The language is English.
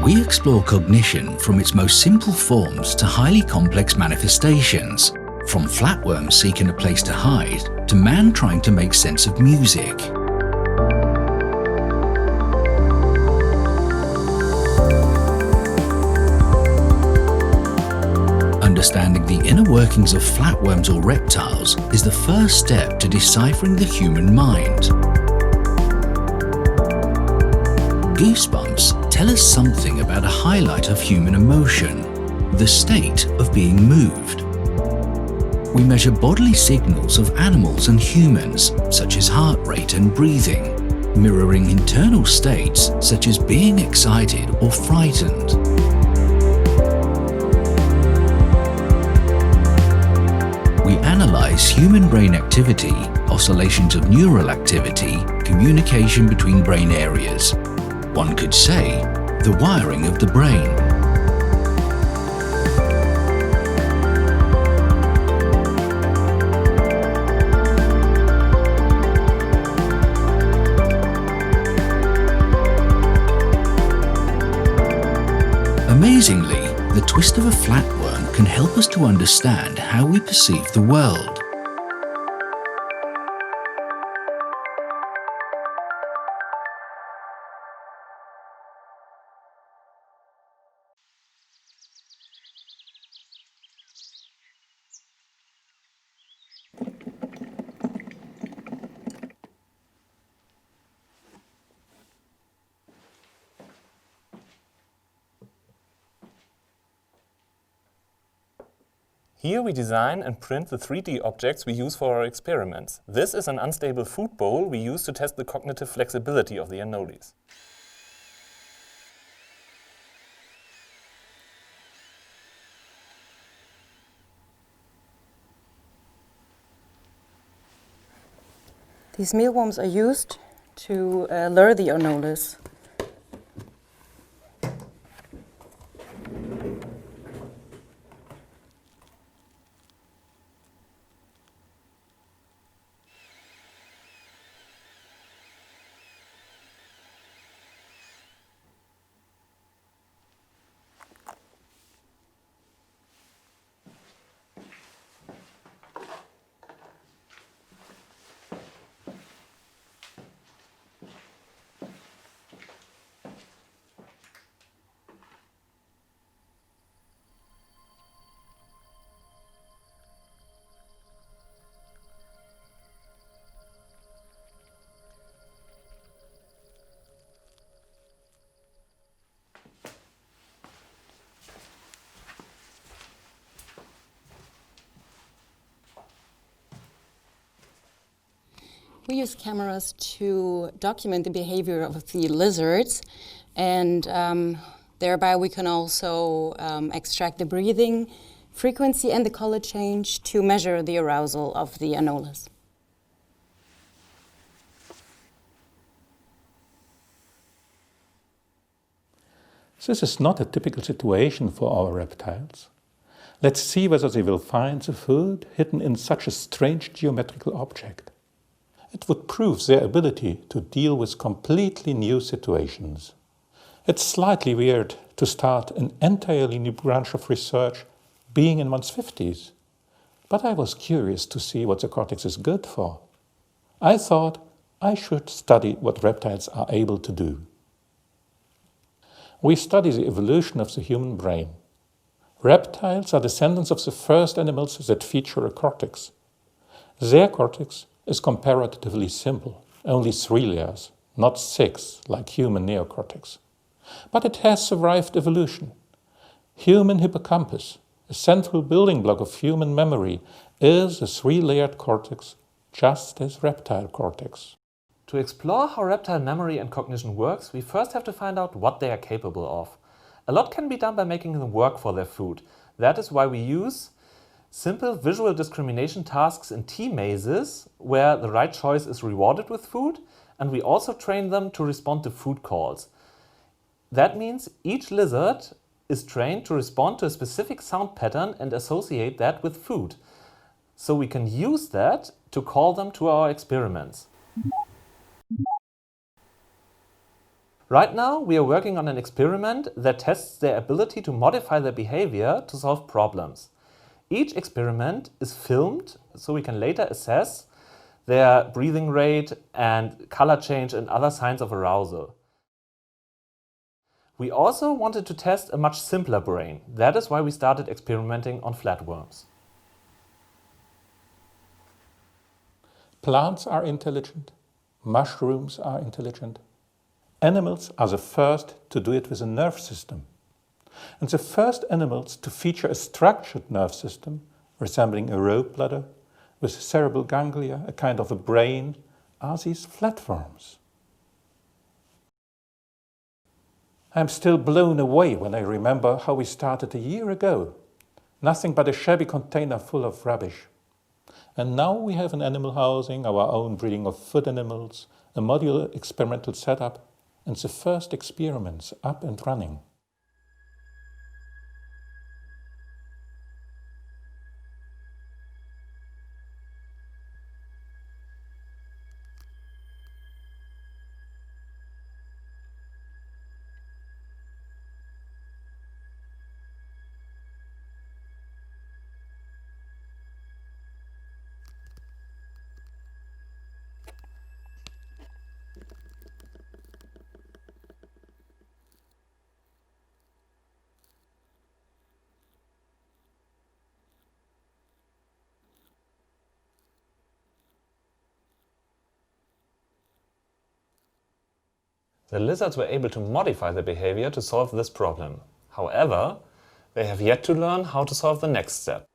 We explore cognition from its most simple forms to highly complex manifestations, from flatworms seeking a place to hide to man trying to make sense of music. Understanding the inner workings of flatworms or reptiles is the first step to deciphering the human mind. Goosebumps tell us something about a highlight of human emotion, the state of being moved. We measure bodily signals of animals and humans, such as heart rate and breathing, mirroring internal states such as being excited or frightened. We analyze human brain activity, oscillations of neural activity, communication between brain areas. One could say, the wiring of the brain. Amazingly, the twist of a flatworm can help us to understand how we perceive the world. Here we design and print the 3D objects we use for our experiments. This is an unstable food bowl we use to test the cognitive flexibility of the anoles. These mealworms are used to lure the anoles. We use cameras to document the behavior of the lizards, and thereby we can also extract the breathing frequency and the color change to measure the arousal of the anoles. This is not a typical situation for our reptiles. Let's see whether they will find the food hidden in such a strange geometrical object. It would prove their ability to deal with completely new situations. It's slightly weird to start an entirely new branch of research being in one's 50s. But I was curious to see what the cortex is good for. I thought I should study what reptiles are able to do. We study the evolution of the human brain. Reptiles are descendants of the first animals that feature a cortex. Their cortex is comparatively simple, only 3 layers, not 6 like human neocortex. But it has survived evolution. Human hippocampus, a central building block of human memory, is a 3-layered cortex, just as reptile cortex. To explore how reptile memory and cognition works, we first have to find out what they are capable of. A lot can be done by making them work for their food. That is why we use simple visual discrimination tasks in T-mazes, where the right choice is rewarded with food, and we also train them to respond to food calls. That means each lizard is trained to respond to a specific sound pattern and associate that with food. So we can use that to call them to our experiments. Right now, we are working on an experiment that tests their ability to modify their behavior to solve problems. Each experiment is filmed, so we can later assess their breathing rate and color change and other signs of arousal. We also wanted to test a much simpler brain. That is why we started experimenting on flatworms. Plants are intelligent, mushrooms are intelligent. Animals are the first to do it with a nerve system. And the first animals to feature a structured nerve system, resembling a rope ladder, with cerebral ganglia, a kind of a brain, are these flatworms. I'm still blown away when I remember how we started a year ago. Nothing but a shabby container full of rubbish. And now we have an animal housing, our own breeding of food animals, a modular experimental setup, and the first experiments up and running. The lizards were able to modify their behavior to solve this problem. However, they have yet to learn how to solve the next step.